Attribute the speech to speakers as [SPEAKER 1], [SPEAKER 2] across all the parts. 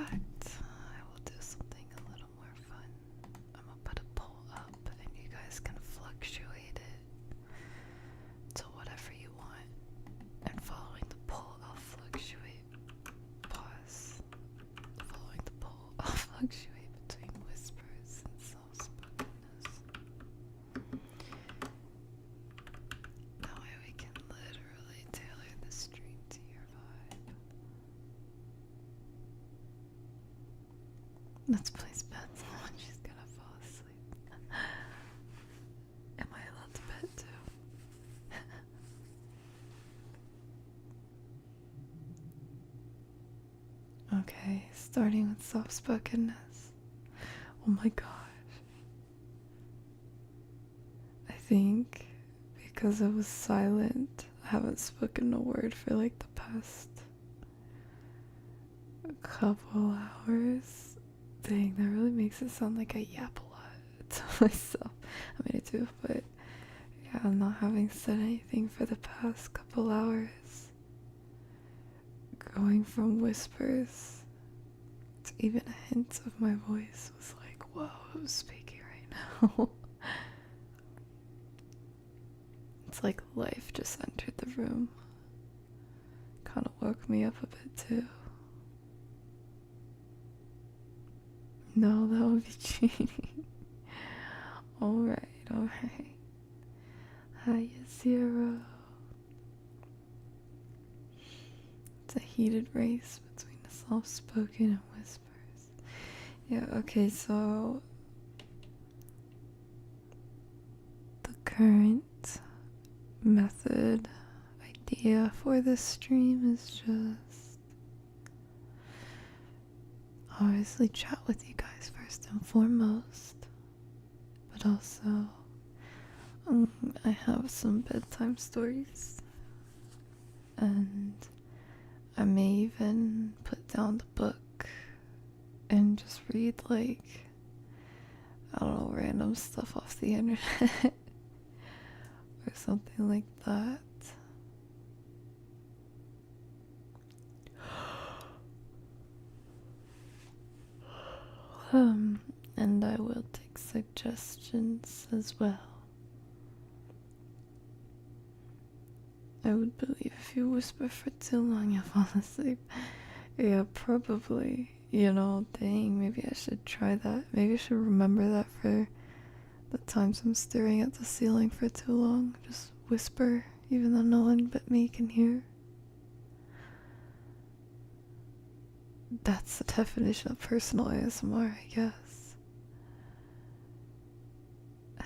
[SPEAKER 1] fact, I will do something a little more fun. I'm gonna put a poll up and you guys can fluctuate it to whatever you want. And following the poll, I'll fluctuate. Pause. Following the poll, I'll fluctuate between whispers and soft-spokenness. That way we can literally tailor the stream to your vibe. Let's place bets on. She's gonna fall asleep. Am I allowed to bet too? Okay, starting with soft-spokenness. Oh my gosh. I think because it was silent, I haven't spoken a word for like the past couple hours. Dang, that really makes it sound like I yap a lot to myself. I mean, I do, but yeah, I'm not having said anything for the past couple hours. Going from whispers to even a hint of my voice was like, whoa, who's speaking right now? It's like life just entered the room. Kind of woke me up a bit too. No, that would be cheating. Alright. Hiya, Zero. It's a heated race between the soft-spoken and whispers. Yeah, okay, so the current method idea for this stream is just obviously chat with you guys first and foremost, but also I have some bedtime stories, and I may even put down the book and just read like, I don't know, random stuff off the internet or something like that. And I will take suggestions as well. I would believe if you whisper for too long you'll fall asleep. Yeah, probably. You know, dang, maybe I should try that. Maybe I should remember that for the times I'm staring at the ceiling for too long. Just whisper, even though no one but me can hear. That's the definition of personal ASMR, I guess.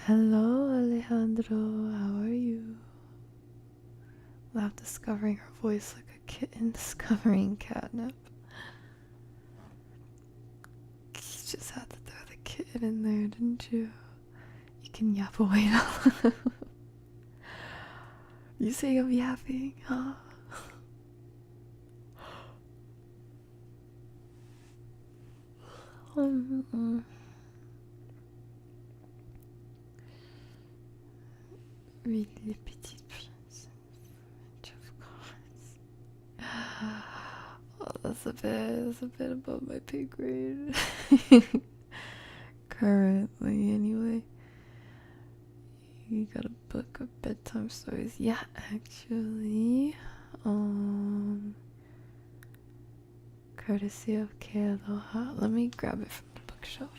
[SPEAKER 1] Hello, Alejandro. How are you? Loud discovering her voice like a kitten discovering catnip. You just had to throw the kitten in there, didn't you? You can yap away now. You say I'm yapping, huh? Read Les Petites Princes, of course. Oh, that's a bit above my pay grade. Currently, anyway. You got a book of bedtime stories? Yeah, actually. Courtesy of 𝗖𝗢𝗡𝗧. Let me grab it from the bookshelf.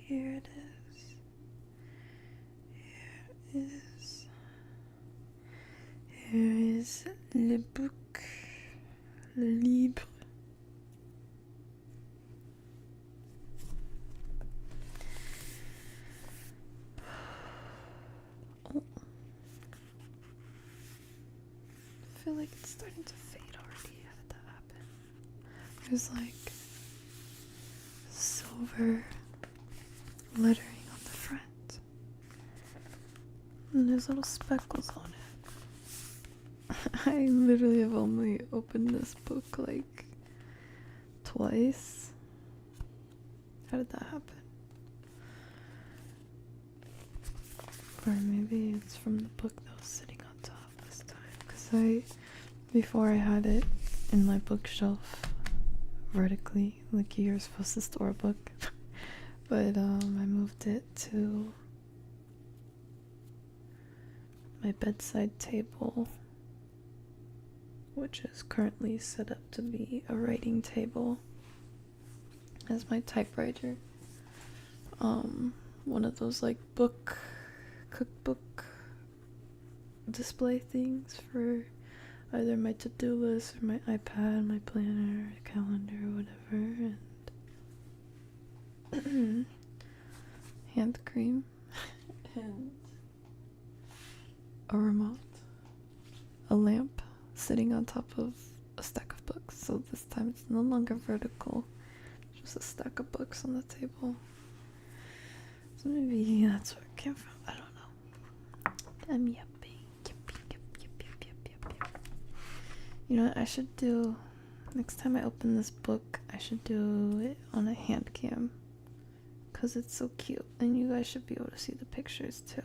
[SPEAKER 1] Here it is. Here is le book, le livre. starting to fade already. How did that happen? There's like silver lettering on the front. And there's little speckles on it. I literally have only opened this book like twice. How did that happen? Or maybe it's from the book that was sitting on top this time. Because before I had it in my bookshelf vertically, like you're supposed to store a book. But I moved it to my bedside table, which is currently set up to be a writing table as my typewriter. One of those like cookbook display things for either my to-do list or my iPad, my planner, calendar, whatever, and hand cream and a remote, a lamp sitting on top of a stack of books. So this time it's no longer vertical, just a stack of books on the table. So maybe that's where it came from. I don't know. I'm yapping. Yep. You know what I should do? Next time I open this book, I should do it on a hand cam. Because it's so cute. And you guys should be able to see the pictures too.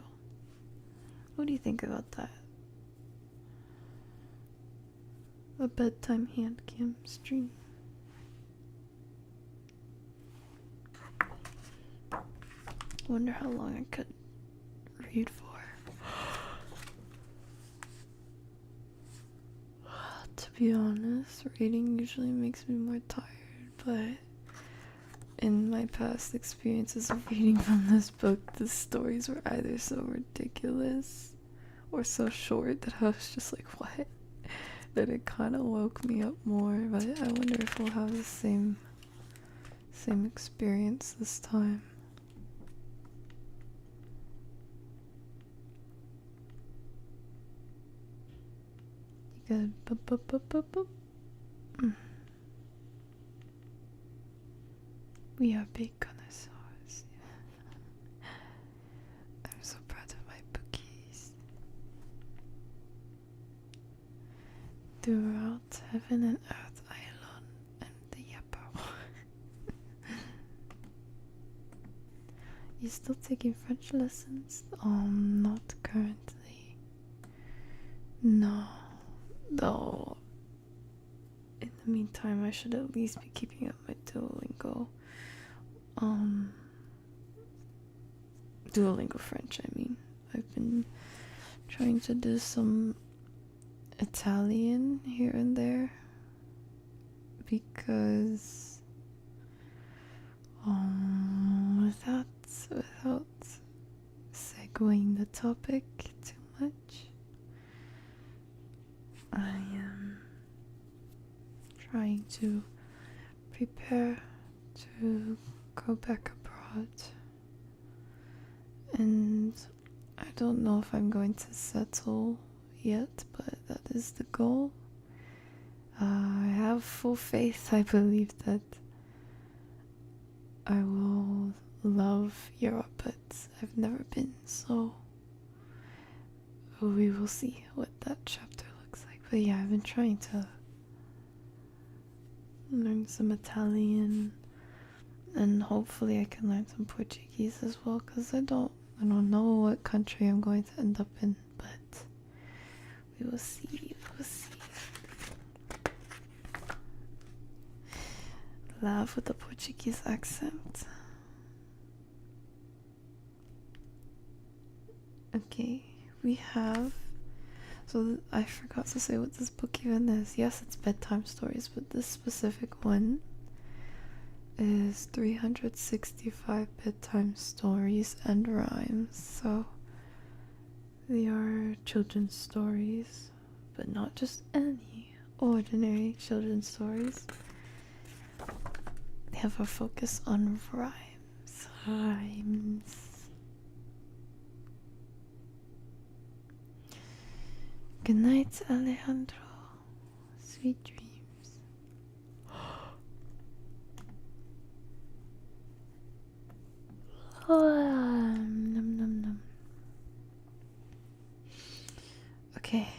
[SPEAKER 1] What do you think about that? A bedtime hand cam stream. Wonder how long I could read for. To be honest, reading usually makes me more tired, but in my past experiences of reading from this book, the stories were either so ridiculous or so short that I was just like, what? That it kind of woke me up more, but I wonder if we'll have the same experience this time. You got boop. We are big connoisseurs. I'm so proud of my bookies. Throughout heaven and earth, I alone am the 𝗖𝗢𝗡𝗧𝗔𝗖𝗧. You still taking French lessons? Not currently. No. Though, in the meantime, I should at least be keeping up my Duolingo. Duolingo French, I mean. I've been trying to do some Italian here and there. Because, without segueing the topic too much, I am trying to prepare to go back abroad, and I don't know if I'm going to settle yet, but that is the goal. I have full faith. I believe that I will love Europe, but I've never been, so we will see what that chapter looks like. But yeah, I've been trying to learn some Italian, and hopefully I can learn some Portuguese as well, because I don't know what country I'm going to end up in, but we will see. Love with the Portuguese accent. Okay, we have, so I forgot to say what this book even is. Yes, it's bedtime stories, but this specific one is 365 bedtime stories and rhymes. So they are children's stories, but not just any ordinary children's stories. They have a focus on rhymes. Good night, Alejandro. Sweet dreams. Num num num. Okay.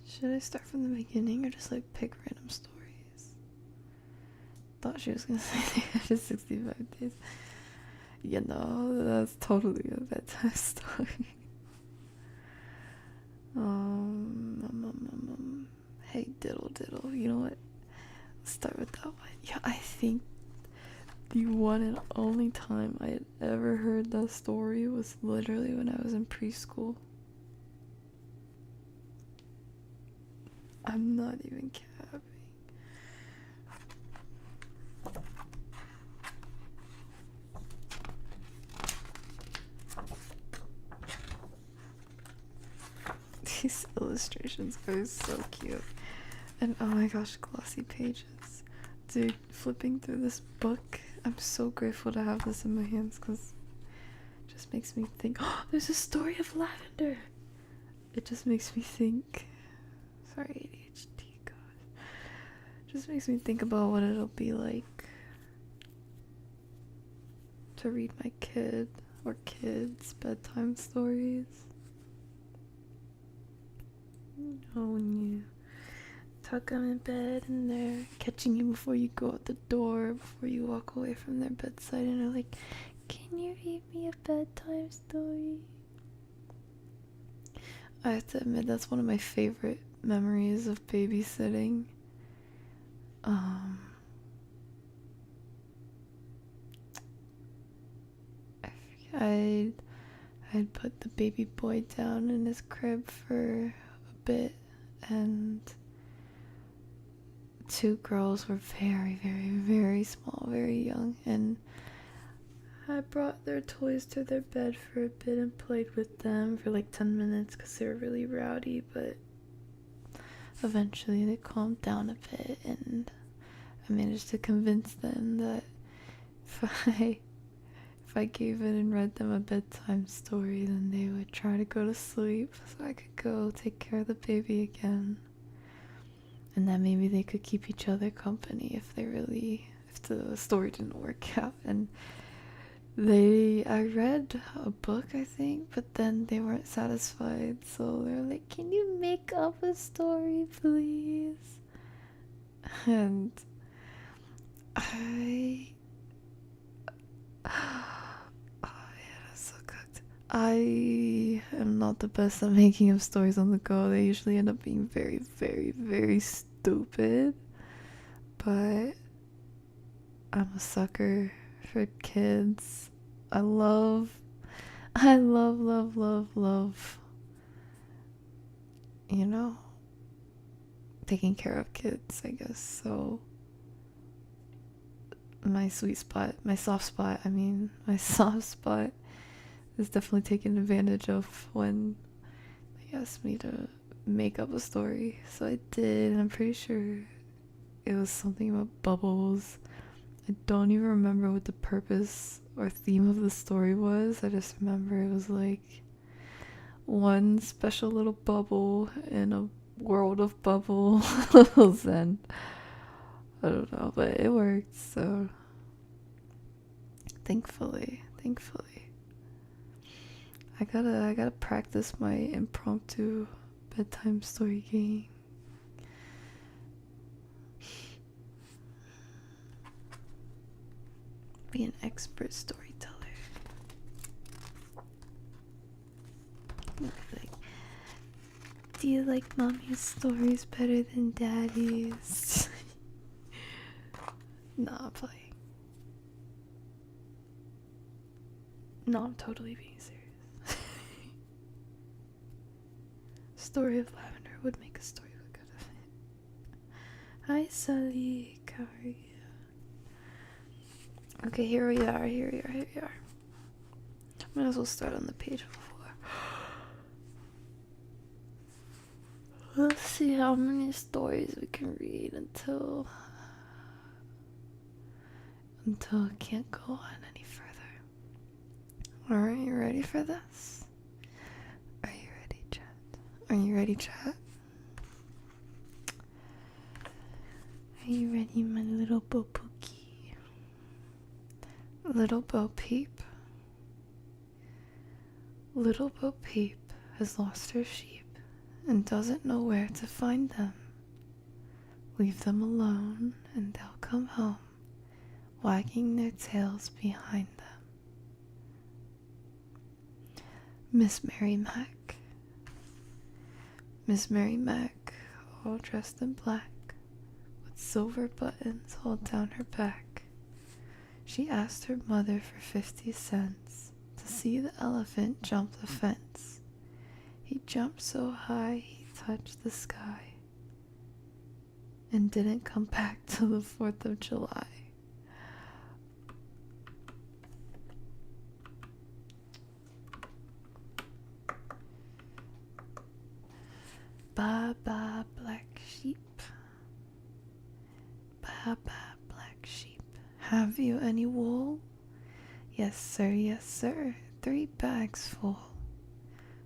[SPEAKER 1] Should I start from the beginning or just like pick random stories? Thought she was gonna say they had 65 days. You know, that's totally a bedtime story. Hey diddle diddle, you know what? Let's start with that one. Yeah, I think the one and only time I had ever heard that story was literally when I was in preschool. I'm not even capping. These illustrations are so cute. And oh my gosh, glossy pages. Dude, flipping through this book, I'm so grateful to have this in my hands because it just makes me think, oh, there's a story of lavender. It just makes me think, sorry ADHD, God. It just makes me think about what it'll be like to read my kid or kids bedtime stories. You know, when you tuck them in bed and they're catching you before you go out the door, before you walk away from their bedside, and they're like, can you read me a bedtime story? I have to admit, that's one of my favorite memories of babysitting. I'd put the baby boy down in his crib for a bit, and two girls were very, very, very small, very young, and I brought their toys to their bed for a bit and played with them for like 10 minutes because they were really rowdy, but eventually they calmed down a bit, and I managed to convince them that if I gave it and read them a bedtime story, then they would try to go to sleep so I could go take care of the baby again. And that maybe they could keep each other company if the story didn't work out. And I read a book, I think, but then they weren't satisfied, so they were like, can you make up a story, please? And that's so cooked. I am not the best at making up stories on the go. They usually end up being very, very, very stupid. But I'm a sucker for kids. I love, you know, taking care of kids, I guess. So my soft spot is definitely taken advantage of when they asked me to make up a story. So I did, and I'm pretty sure it was something about bubbles. I don't even remember what the purpose or theme of the story was. I just remember it was like one special little bubble in a world of bubbles, and I don't know, but it worked, so thankfully. I gotta practice my impromptu bedtime story game. Be an expert storyteller. Like, do you like mommy's stories better than daddy's? Nah, I'm playing. No, I'm totally being serious. Story of Lavender would make a story look good of it. Hi, Sully. How are you? Okay, here we are. Might as well start on the page before. Let's see how many stories we can read until it can't go on any further. Alright, you ready for this? Are you ready, chat? you ready, my little Bo Pookie? Little Bo Peep. Little Bo Peep has lost her sheep and doesn't know where to find them. Leave them alone and they'll come home, wagging their tails behind them. Miss Mary Mac. Miss Mary Mac, all dressed in black, with silver buttons all down her back. She asked her mother for 50 cents to see the elephant jump the fence. He jumped so high he touched the sky and didn't come back till the 4th of July. Ba ba black sheep. Ba ba black sheep. Have you any wool? Yes sir, 3 bags full.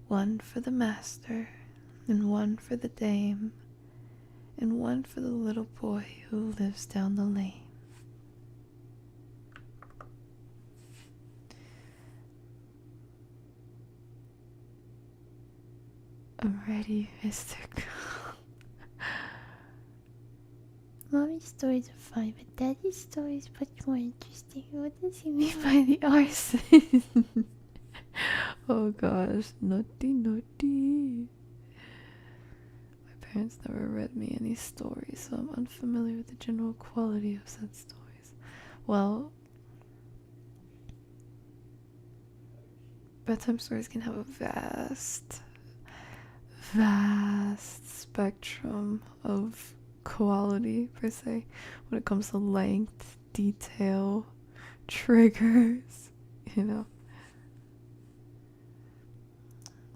[SPEAKER 1] 1 for the master, and 1 for the dame, and 1 for the little boy who lives down the lane. I'm ready, Mr. Mommy's stories are fine, but Daddy's story is much more interesting. What does he mean by the arson? Oh gosh, naughty, naughty. My parents never read me any stories, so I'm unfamiliar with the general quality of said stories. Well, bedtime stories can have a vast spectrum of quality, per se, when it comes to length, detail, triggers, you know.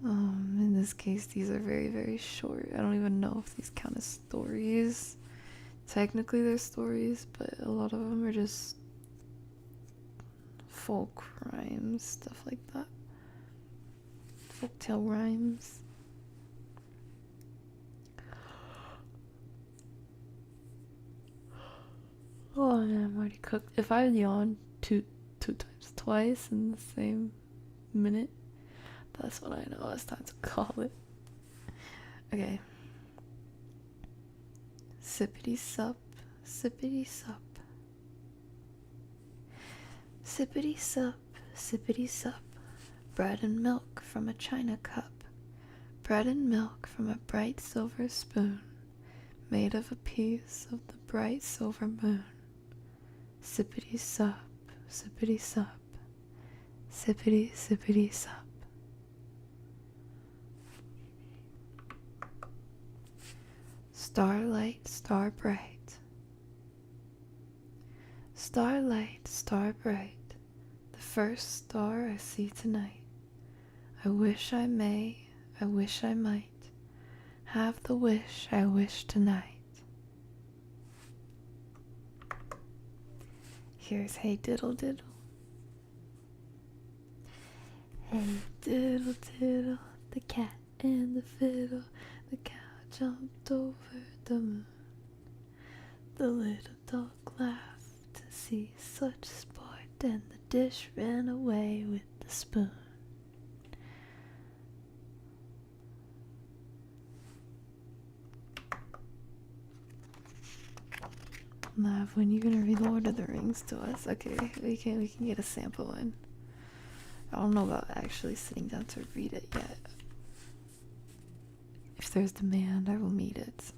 [SPEAKER 1] In this case, these are very, very short. I don't even know if these count as stories. Technically, they're stories, but a lot of them are just folk rhymes, stuff like that. Folktale rhymes. Oh man, I'm already cooked. If I yawn twice in the same minute, that's when I know it's time to call it. Okay. Sippity sup, sippity sup. Sippity sup, sippity sup. Bread and milk from a china cup. Bread and milk from a bright silver spoon, made of a piece of the bright silver moon. Sippity sup, sippity sup. Sippity, sippity sup. Starlight, star bright. Starlight, star bright. The first star I see tonight. I wish I may, I wish I might have the wish I wish tonight. Here's Hey Diddle Diddle. Hey diddle diddle, the cat and the fiddle. The cow jumped over the moon. The little dog laughed to see such sport, and the dish ran away with the spoon. Lav, when you gonna read Lord of the Rings to us? Okay, we can get a sample one. I don't know about actually sitting down to read it yet. If there's demand, I will meet it.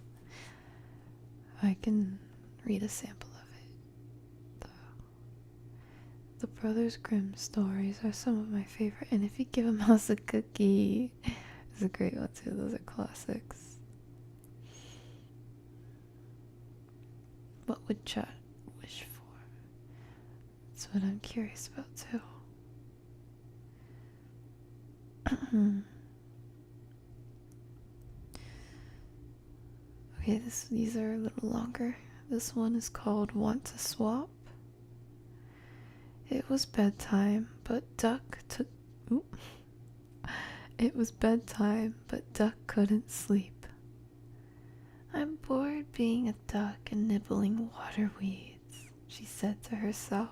[SPEAKER 1] I can read a sample of it. The Brothers Grimm stories are some of my favorite, and If You Give a Mouse a Cookie is a great one too. Those are classics. What would chat wish for? That's what I'm curious about too. Okay, these are a little longer. This one is called Want to Swap. It was bedtime, but Duck took. It was bedtime, but Duck couldn't sleep. I'm bored being a duck and nibbling water weeds, she said to herself.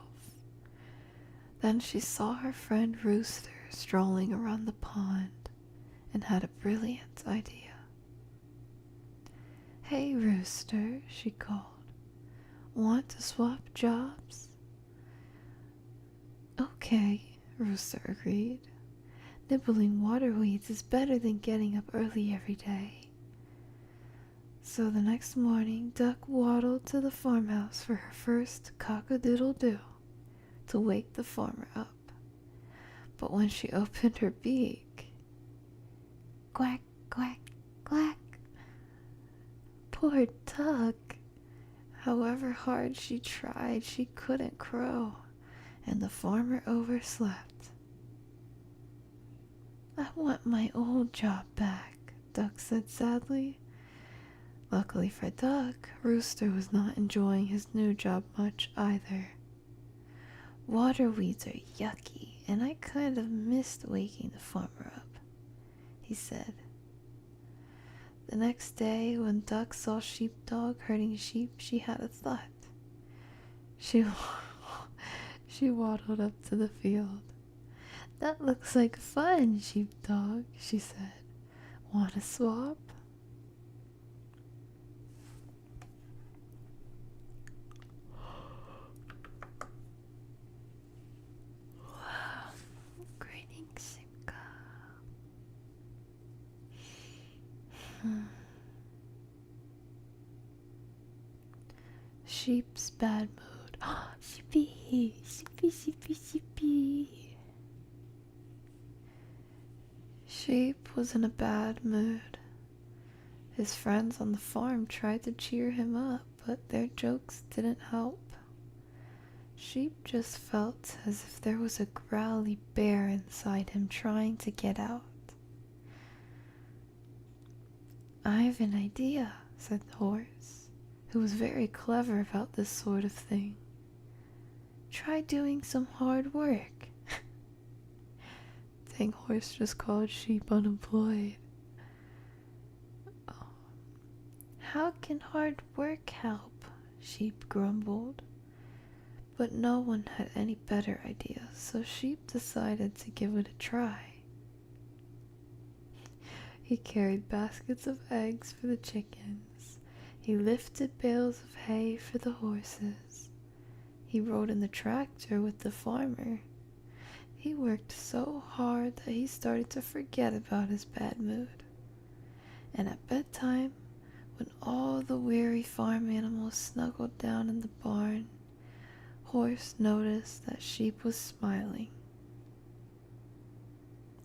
[SPEAKER 1] Then she saw her friend Rooster strolling around the pond and had a brilliant idea. Hey, Rooster, she called. Want to swap jobs? Okay, Rooster agreed. Nibbling water weeds is better than getting up early every day. So the next morning, Duck waddled to the farmhouse for her first cock-a-doodle-doo to wake the farmer up. But when she opened her beak, quack, quack, quack. Poor Duck. However hard she tried, she couldn't crow, and the farmer overslept. I want my old job back, Duck said sadly. Luckily for Duck, Rooster was not enjoying his new job much either. Water weeds are yucky, and I kind of missed waking the farmer up, he said. The next day, when Duck saw Sheepdog herding sheep, she had a thought. She waddled up to the field. That looks like fun, Sheepdog, she said. Want to swap? Sheep's bad mood. Sheepy, sheepy, sheepy, sheepy. Sheep was in a bad mood. His friends on the farm tried to cheer him up, but their jokes didn't help. Sheep just felt as if there was a growly bear inside him trying to get out. I have an idea, said the horse, who was very clever about this sort of thing. Try doing some hard work. Dang, horse just called sheep unemployed. Oh. How can hard work help? Sheep grumbled. But no one had any better ideas, so Sheep decided to give it a try. He carried baskets of eggs for the chickens. He lifted bales of hay for the horses. He rode in the tractor with the farmer. He worked so hard that he started to forget about his bad mood. And at bedtime, when all the weary farm animals snuggled down in the barn, Horse noticed that Sheep was smiling.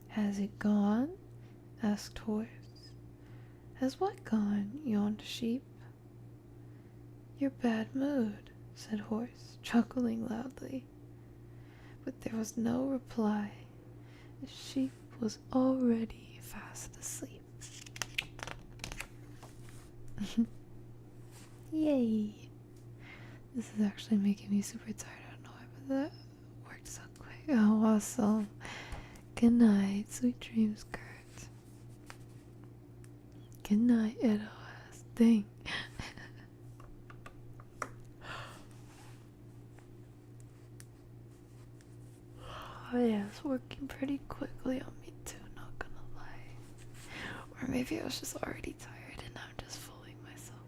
[SPEAKER 1] Has it gone? Asked Horse. Has what gone? Yawned Sheep. Your bad mood, said Horse, chuckling loudly. But there was no reply. The sheep was already fast asleep. Yay! This is actually making me super tired. I don't know why, but that worked so quick. Oh, awesome. Good night. Sweet dreams, Kurt. Good night, SOS. Dang. Oh yeah, it's working pretty quickly on me too, not gonna lie. Or maybe I was just already tired and I'm just fooling myself.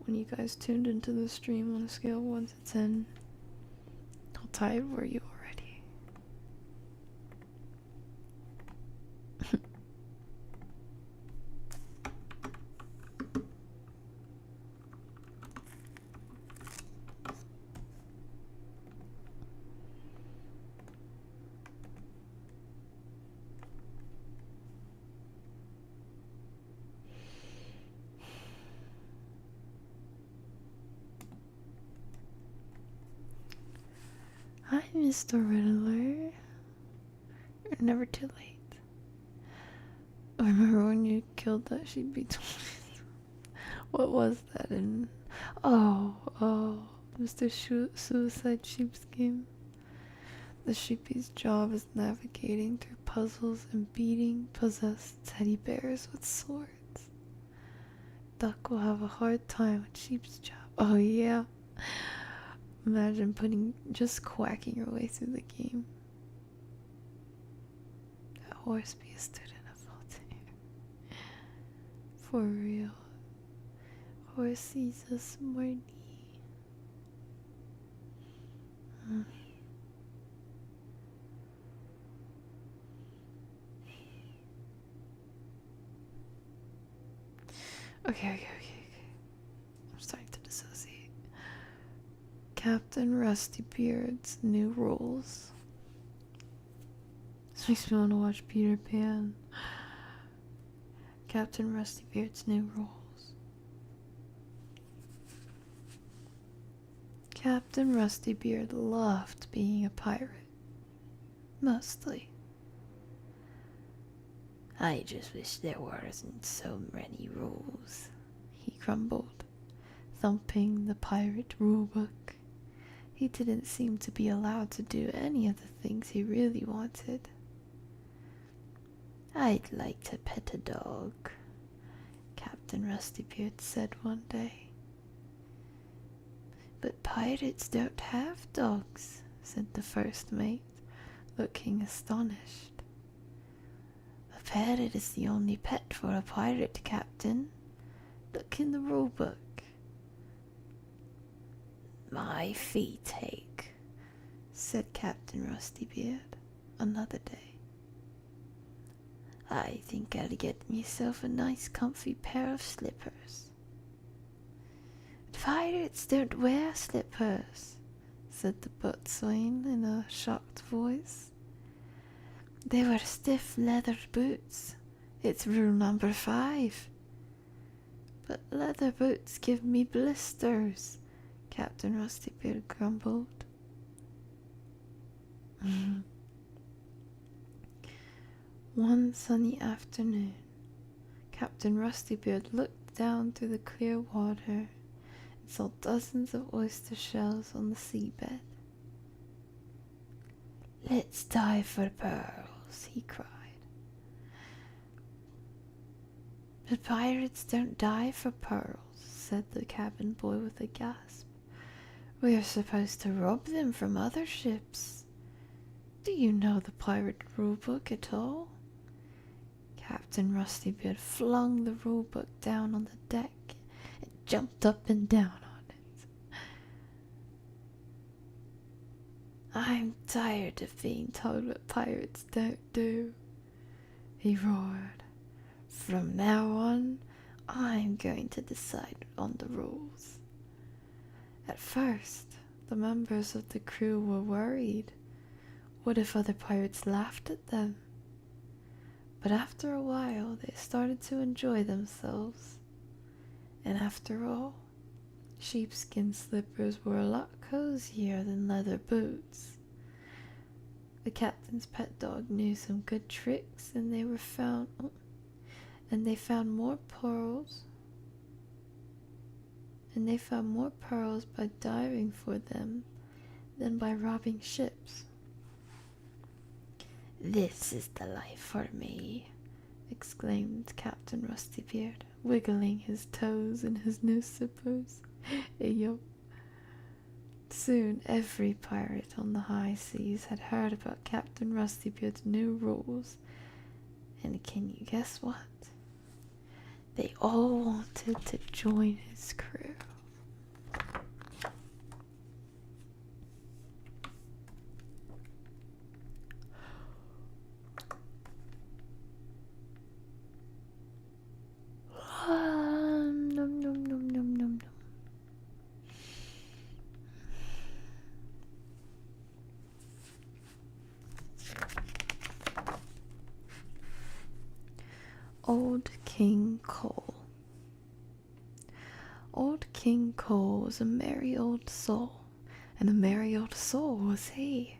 [SPEAKER 1] When you guys tuned into the stream on a scale of 1 to 10, how tired were you already? Hi, Mr. Riddler. You're never too late. I remember when you killed that sheep between. What was that in? Oh, Mr. Suicide Sheep's game. The sheepy's job is navigating through puzzles and beating possessed teddy bears with swords. Duck will have a hard time with sheep's job. Oh yeah. Imagine just quacking your way through the game. That horse be a student of Voltaire. For real. Horse sees us morning. Okay. I'm starting to dissociate. Captain Rusty Beard's new rules. This makes me want to watch Peter Pan. Captain Rusty Beard's new rules. Captain Rusty Beard loved being a pirate. Mostly. I just wish there wasn't so many rules, he grumbled, thumping the pirate rulebook. He didn't seem to be allowed to do any of the things he really wanted. I'd like to pet a dog, Captain Rustybeard said one day. But pirates don't have dogs, said the first mate, looking astonished. A parrot is the only pet for a pirate, Captain. Look in the rulebook. My feet ache, said Captain Rustybeard another day. I think I'll get myself a nice comfy pair of slippers. Pirates don't wear slippers, said the boatswain in a shocked voice. They wear stiff leather boots. It's rule number 5. But leather boots give me blisters, Captain Rustybeard grumbled. One sunny afternoon, Captain Rustybeard looked down through the clear water and saw dozens of oyster shells on the seabed. Let's dive for pearls, he cried. But pirates don't dive for pearls, said the cabin boy with a gasp. We are supposed to rob them from other ships. Do you know the pirate rulebook at all? Captain Rustybeard flung the rulebook down on the deck and jumped up and down on it. I'm tired of being told what pirates don't do, he roared. From now on, I'm going to decide on the rules. At first, the members of the crew were worried. What if other pirates laughed at them? But after a while, they started to enjoy themselves. And after all, sheepskin slippers were a lot cozier than leather boots. The captain's pet dog knew some good tricks, and they found more pearls. And they found more pearls by diving for them than by robbing ships. This is the life for me, exclaimed Captain Rustybeard, wiggling his toes in his new slippers. Yo. Soon every pirate on the high seas had heard about Captain Rustybeard's new rules, and can you guess what? They all wanted to join his crew. Nom, nom, nom, nom, nom, nom. Old King Cole. Old King Cole was a merry old soul, and a merry old soul was he.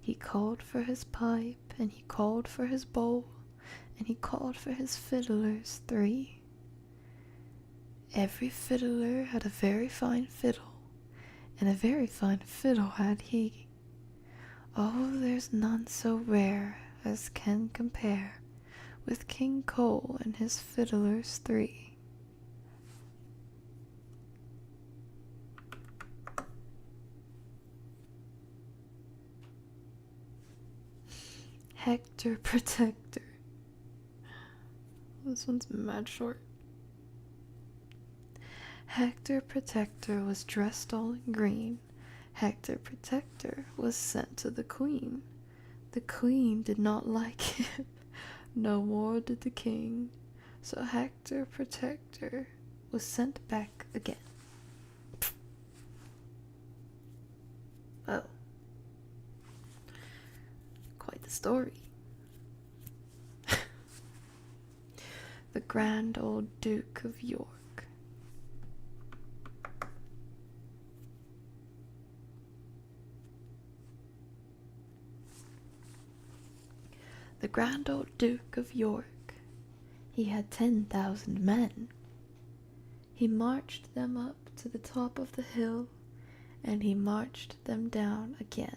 [SPEAKER 1] He called for his pipe, and he called for his bowl, and he called for his fiddlers 3. Every fiddler had a very fine fiddle, and a very fine fiddle had he. Oh, there's none so rare as can compare with King Cole and his fiddlers three. Hector Protector. This one's mad short. Hector Protector was dressed all in green. Hector Protector was sent to the queen. The queen did not like him, no more did the king. So Hector Protector was sent back again. Oh. Quite the story. The grand old Duke of York. The grand old Duke of York, he had 10,000 men. He marched them up to the top of the hill, and he marched them down again.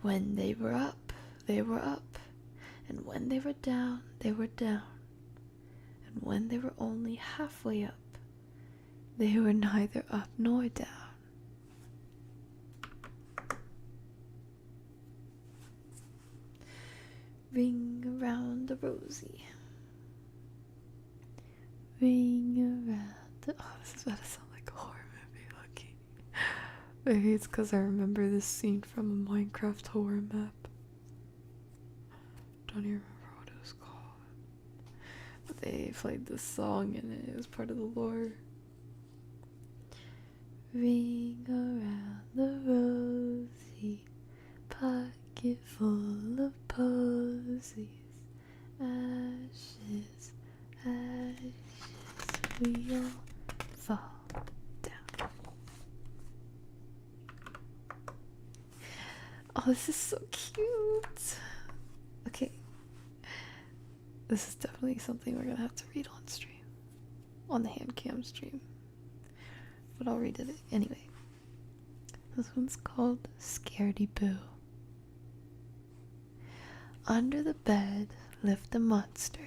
[SPEAKER 1] When they were up, and when they were down, and when they were only halfway up, they were neither up nor down. Ring around the rosy. Ring around the... Oh, this is about to sound like a horror movie, lucky. Maybe it's because I remember this scene from a Minecraft horror map. Don't even remember what it was called. But they played this song and it was part of the lore. Ring around the rosy, pocket full of posies, ashes, ashes, we all fall down. Oh, this is so cute. Okay, this is definitely something we're gonna have to read on stream, on the hand cam stream, but I'll read it anyway. This one's called Scaredy Boo. Under the bed lived a monster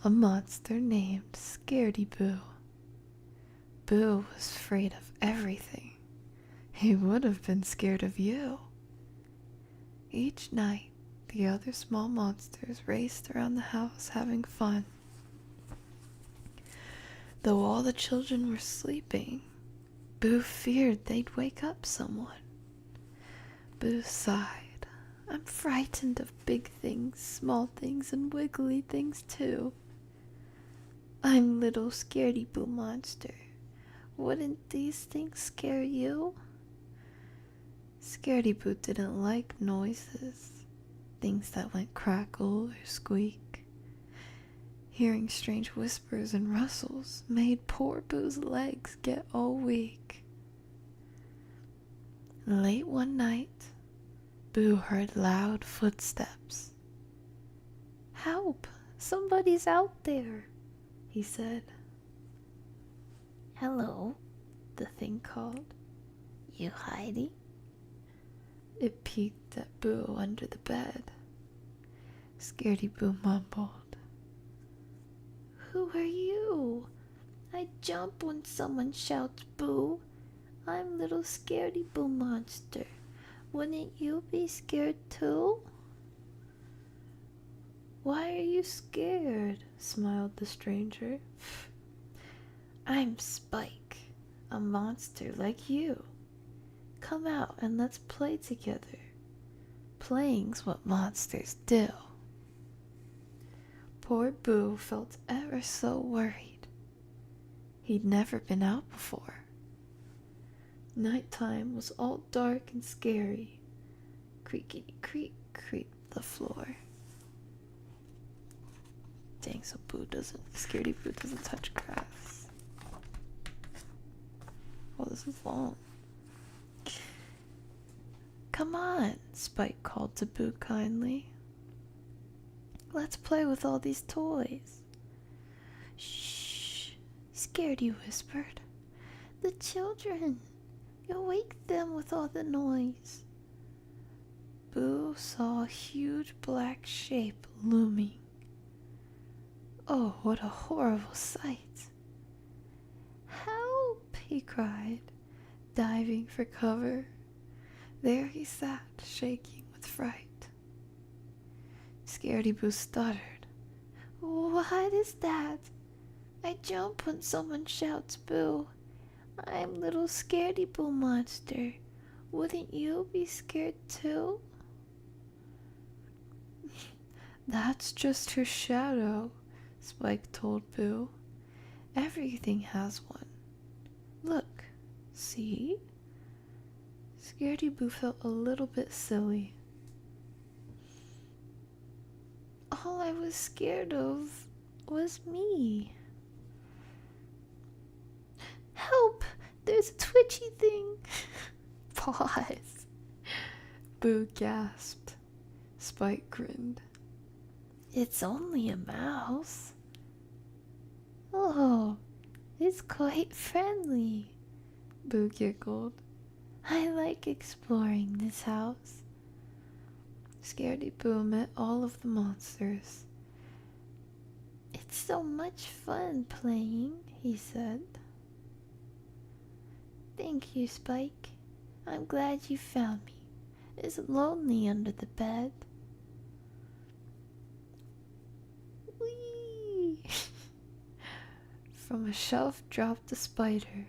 [SPEAKER 1] named Scaredy Boo. Boo was afraid of everything. He would have been scared of you. Each night, the other small monsters raced around the house having fun. Though all the children were sleeping, Boo feared they'd wake up someone. Boo sighed. I'm frightened of big things, small things, and wiggly things too. I'm little Scaredy Boo monster. Wouldn't these things scare you? Scaredy Boo didn't like noises, things that went crackle or squeak. Hearing strange whispers and rustles made poor Boo's legs get all weak. Late one night, Boo heard loud footsteps. Help! Somebody's out there, he said. Hello, the thing called. You hiding? It peeked at Boo under the bed. Scaredy Boo mumbled. Who are you? I jump when someone shouts boo. I'm little Scaredy Boo monster. Wouldn't you be scared too? Why are you scared? Smiled the stranger. I'm Spike, a monster like you. Come out and let's play together. Playing's what monsters do. Poor Boo felt ever so worried. He'd never been out before. Nighttime was all dark and scary. Creakity creak creaked the floor. Dang, so Scaredy Boo doesn't touch grass. Oh, this is long. Come on, Spike called to Boo kindly. Let's play with all these toys. Shh, Scaredy whispered. The children. You'll wake them with all the noise. Boo saw a huge black shape looming. Oh, what a horrible sight! Help! He cried, diving for cover. There he sat, shaking with fright. Scaredy Boo stuttered. What is that? I jump when someone shouts boo. I'm little Scaredy Boo monster. Wouldn't you be scared too? That's just her shadow, Spike told Boo. Everything has one. Look, see? Scaredy Boo felt a little bit silly. All I was scared of was me. Help! There's a twitchy thing. Pause. Boo gasped. Spike grinned. It's only a mouse. Oh, it's quite friendly. Boo giggled. I like exploring this house. Scaredy Boo met all of the monsters. It's so much fun playing, he said. Thank you, Spike. I'm glad you found me. It's lonely under the bed. Whee! From a shelf dropped a spider.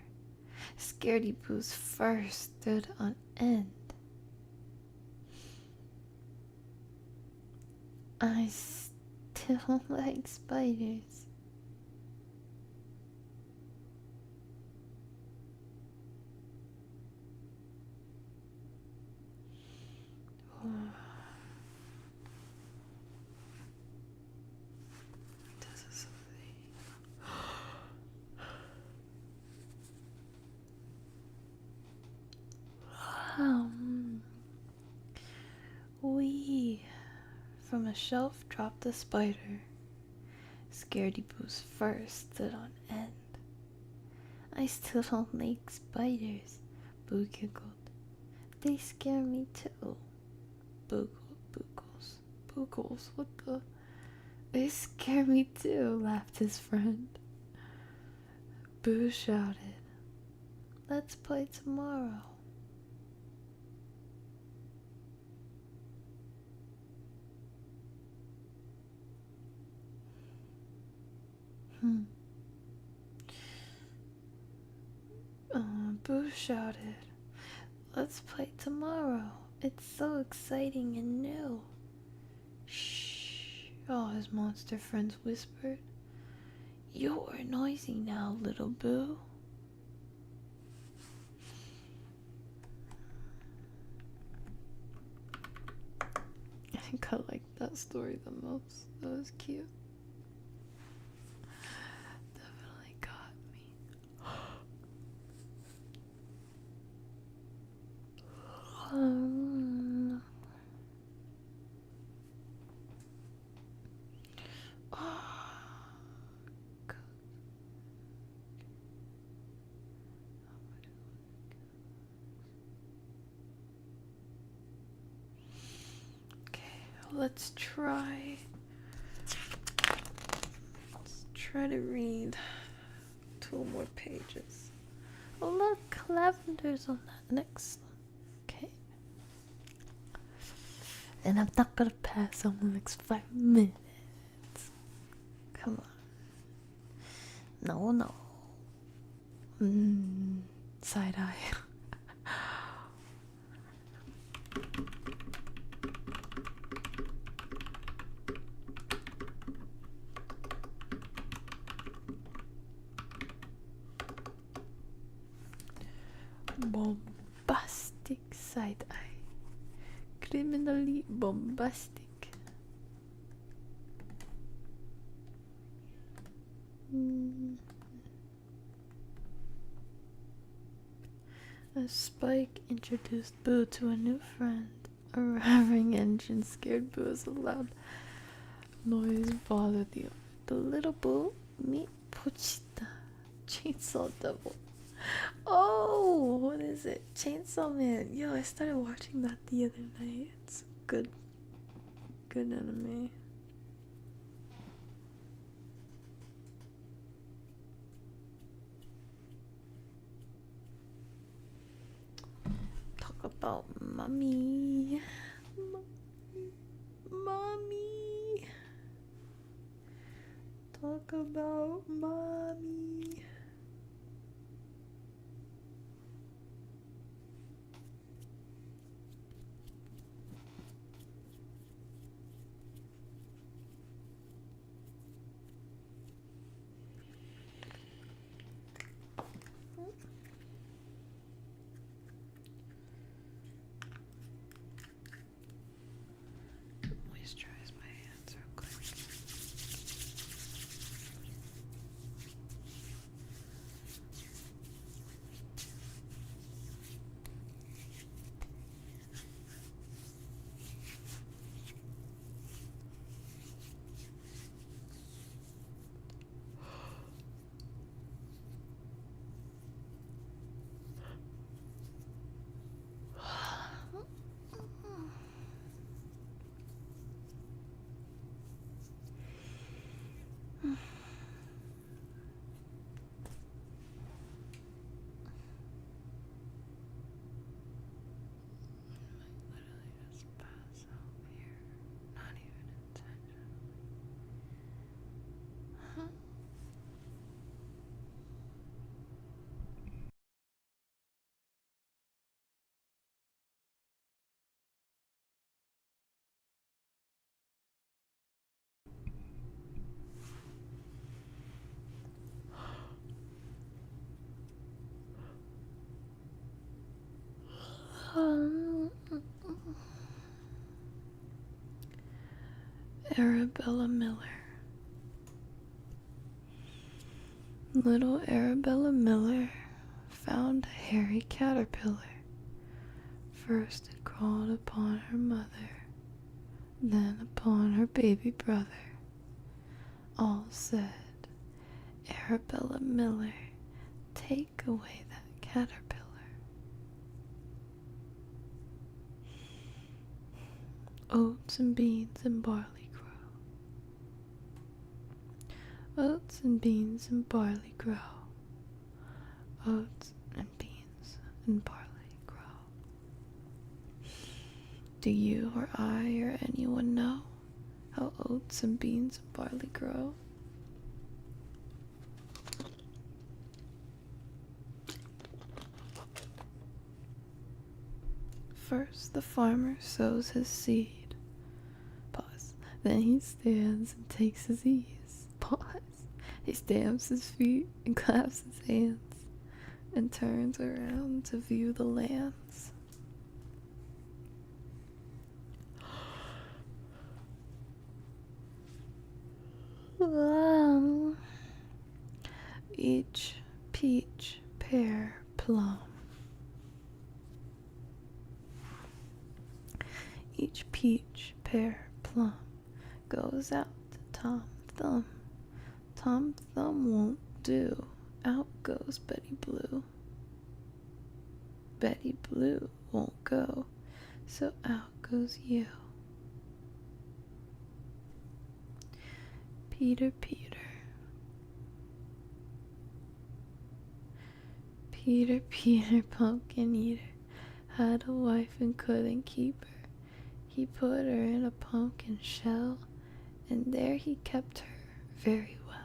[SPEAKER 1] Scaredy Boo's fur stood on end. I still like spiders. Wee! From a shelf dropped a spider. Scaredy Boo's fur stood on end. I still don't like spiders, Boo giggled. They scare me too. Boogles, what the? They scare me too, laughed his friend. Boo shouted, let's play tomorrow. Boo shouted, let's play tomorrow. It's so exciting and new. Shh, all his monster friends whispered. You're noisy now, little Boo. I think I liked that story the most. That was cute. Definitely got me. Let's try to read 2 more pages. Oh look, lavender's on that next one. Okay. And I'm not gonna pass on the next 5 minutes. Come on. No. Side eye. Bombastic side eye. Criminally bombastic. As Spike introduced Boo to a new friend, a revving engine scared Boo as a loud noise bothered the little Boo. Meet Pochita, Chainsaw Devil. Oh, what is it? Chainsaw Man. Yo, I started watching that the other night. It's so good enemy. Talk about mommy. Mommy. Talk about mommy. Moisturize my hands real quick. Literally just pass out here. Not even intentionally. Arabella Miller. Little Arabella Miller found a hairy caterpillar. First it crawled upon her mother, then upon her baby brother. All said, Arabella Miller, take away that caterpillar. Oats and beans and barley grow. Oats and beans and barley grow. Oats and beans and barley grow. Do you or I or anyone know how oats and beans and barley grow? First, the farmer sows his seed. Pause. Then he stands and takes his ease. Pause. He stamps his feet and claps his hands and turns around to view the lands. Each peach, pear, plum. Each peach, pear, plum goes out to Tom Thumb. Tom Thumb won't do. Out goes Betty Blue. Betty Blue won't go, so out goes you. Peter, Peter. Peter, Peter, pumpkin eater, had a wife and couldn't keep her. He put her in a pumpkin shell, and there he kept her very well.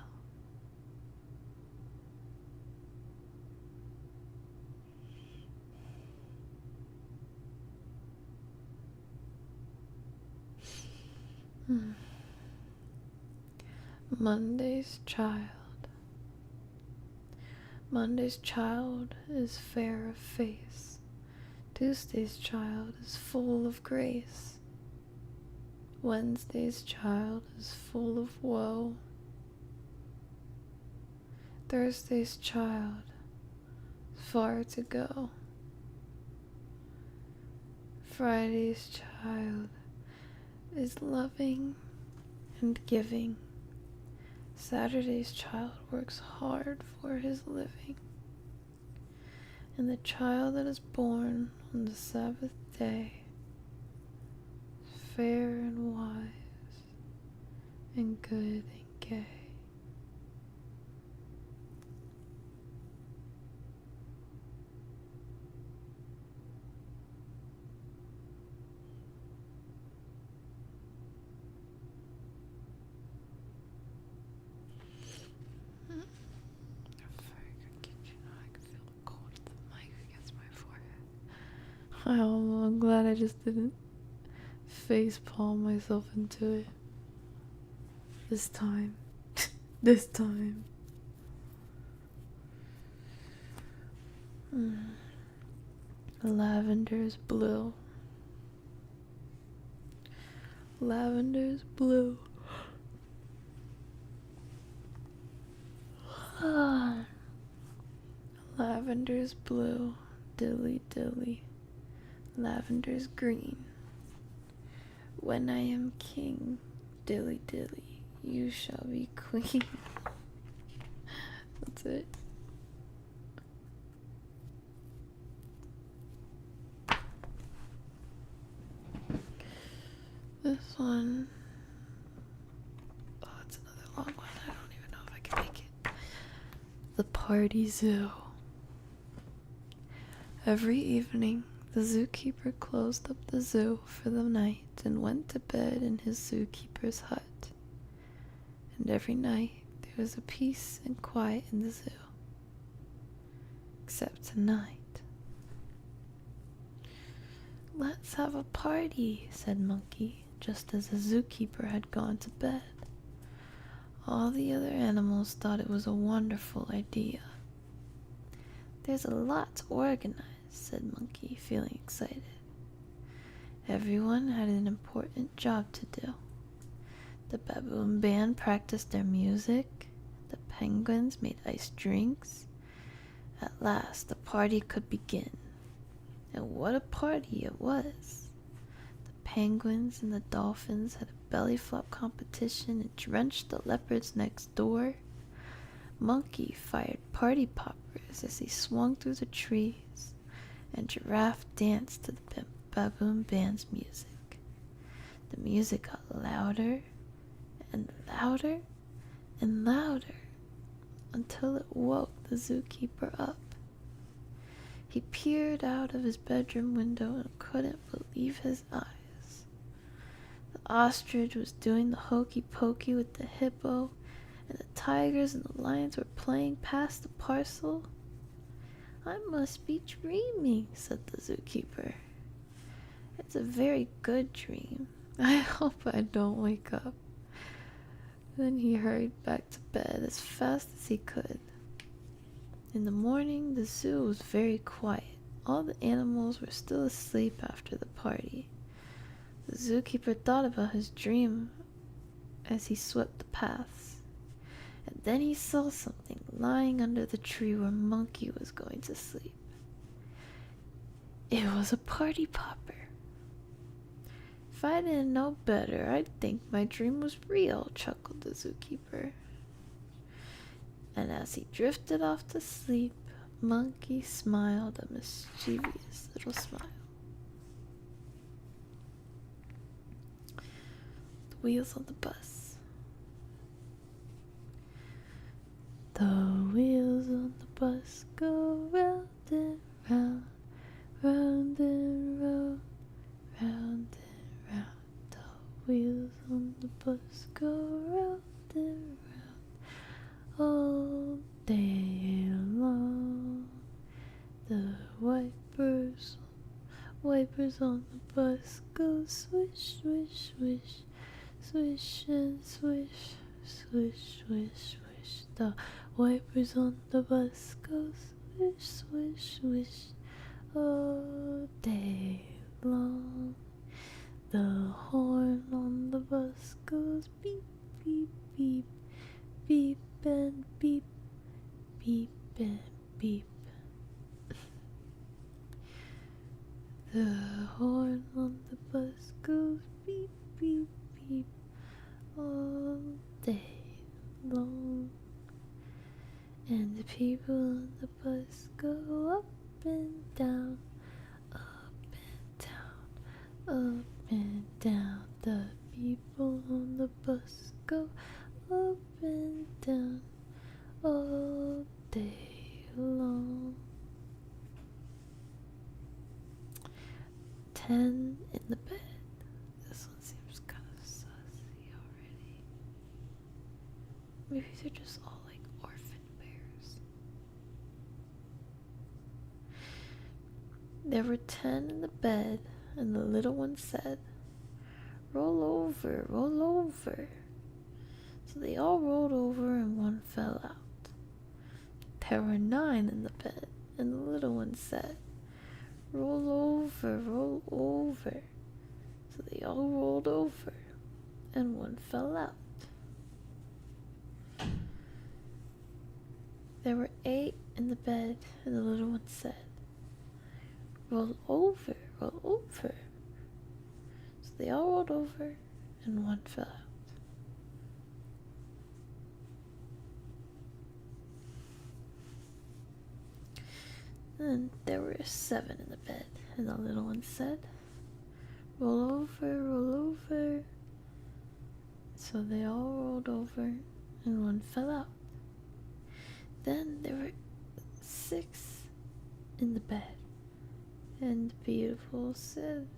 [SPEAKER 1] Monday's child. Monday's child is fair of face. Tuesday's child is full of grace. Wednesday's child is full of woe. Thursday's child is far to go. Friday's child is loving and giving. Saturday's child works hard for his living. And the child that is born on the Sabbath day is fair and wise, and good and gay. I'm glad I just didn't face palm myself into it. This time. This time. Lavender's blue. Lavender's blue. Lavender's blue. Dilly dilly. Lavender's green. When I am king, dilly dilly, you shall be queen. That's it. This one, oh, it's another long one. I don't even know if I can make it. The party zoo. Every evening, the zookeeper closed up the zoo for the night and went to bed in his zookeeper's hut. And every night there was a peace and quiet in the zoo. Except tonight. Let's have a party, said Monkey, just as the zookeeper had gone to bed. All the other animals thought it was a wonderful idea. There's a lot to organize, said Monkey, feeling excited. Everyone had an important job to do. The baboon band practiced their music. The penguins made iced drinks. At last, the party could begin. And what a party it was! The penguins and the dolphins had a belly flop competition and drenched the leopards next door. Monkey fired party poppers as he swung through the trees, and Giraffe danced to the baboon band's music. The music got louder and louder and louder until it woke the zookeeper up. He peered out of his bedroom window and couldn't believe his eyes. The ostrich was doing the hokey pokey with the hippo, and the tigers and the lions were playing past the parcel. I must be dreaming, said the zookeeper. It's a very good dream. I hope I don't wake up. Then he hurried back to bed as fast as he could. In the morning, the zoo was very quiet. All the animals were still asleep after the party. The zookeeper thought about his dream as he swept the paths. And then he saw something lying under the tree where Monkey was going to sleep. It was a party popper. If I didn't know better, I'd think my dream was real, chuckled the zookeeper. And as he drifted off to sleep, Monkey smiled a mischievous little smile. The wheels on the bus. The wheels on the bus go round and round, round and round, round and round. The wheels on the bus go round and round all day long. The wipers on the bus go swish, swish, swish, swish and swish, swish, swish, swish. The wipers on the bus go swish, swish, swish all day long. The horn on the bus goes beep, beep, beep, beep and beep, beep and beep. The horn on the bus goes beep, beep, beep all day long. And the people on the bus go up and down, up and down, up and down. The people on the bus go up and down all day long. 10 in the bed. This one seems kind of sussy already. Maybe they're just all like orphan bears. There were 10 in the bed, and the little one said, "Roll over, roll over." So they all rolled over and one fell out. There were 9 in the bed, and the little one said, "Roll over, roll over." So they all rolled over and one fell out. There were 8 in the bed, and the little one said, "Roll over, roll over." So they all rolled over and one fell out. Then there were 7 in the bed, and the little one said, "Roll over, roll over." So they all rolled over and one fell out. Then there were 6 in the bed, and the beautiful said,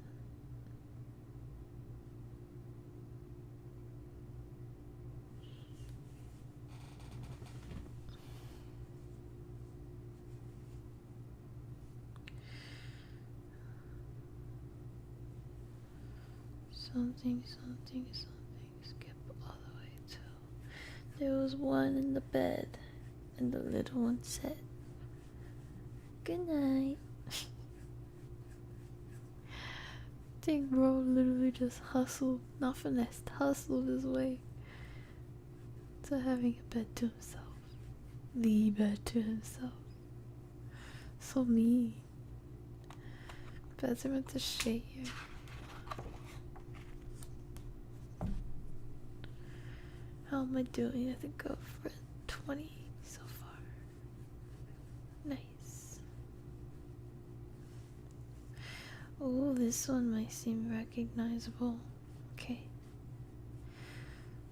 [SPEAKER 1] something, something, something, skip all the way to. There was 1 in the bed, and the little one said, "Good night." Dang, bro literally just hustled, not finessed, hustled his way to having a bed to himself. The bed to himself. So mean. Beds are meant to share. How am I doing? I think I've read 20 so far. Nice. Oh, this one might seem recognizable. Okay.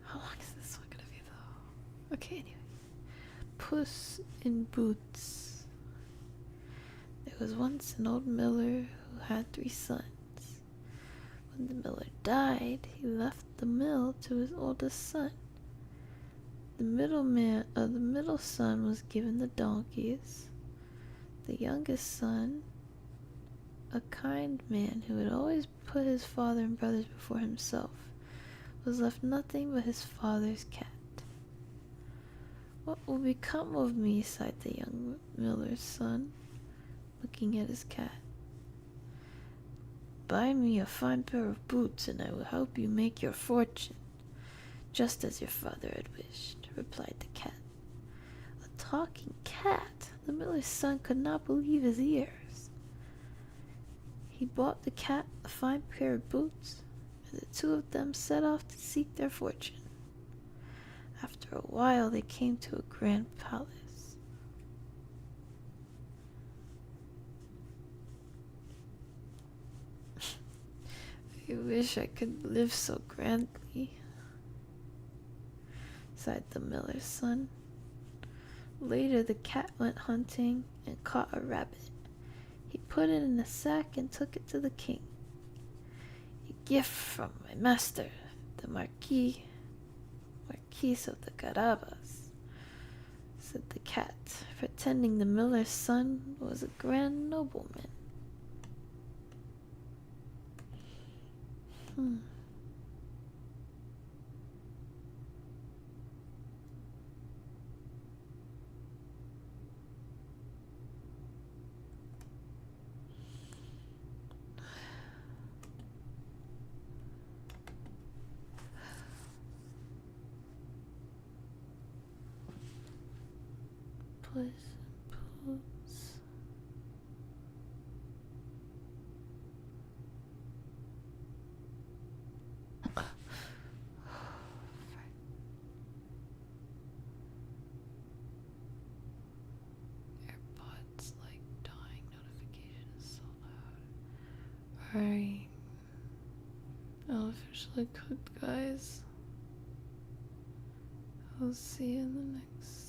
[SPEAKER 1] How long is this one gonna be though? Okay, anyway. Puss in Boots. There was once an old miller who had 3 sons. When the miller died, he left the mill to his oldest son. The middle son was given the donkeys. The youngest son, a kind man who had always put his father and brothers before himself, was left nothing but his father's cat. "What will become of me?" sighed the young miller's son, looking at his cat. "Buy me a fine pair of boots, and I will help you make your fortune, just as your father had wished," replied the cat. A talking cat! The miller's son could not believe his ears. He bought the cat a fine pair of boots, and the 2 of them set off to seek their fortune. After a while they came to a grand palace. "I wish I could live so grandly," sighed the miller's son. Later the cat went hunting and caught a rabbit. He put it in a sack and took it to the king. "A gift from my master, the Marquis of the Carabas," said the cat, pretending the miller's son was a grand nobleman. Puss in Boots. AirPods like dying notification is so loud. Alright. freshly cooked, guys. I'll see you in the next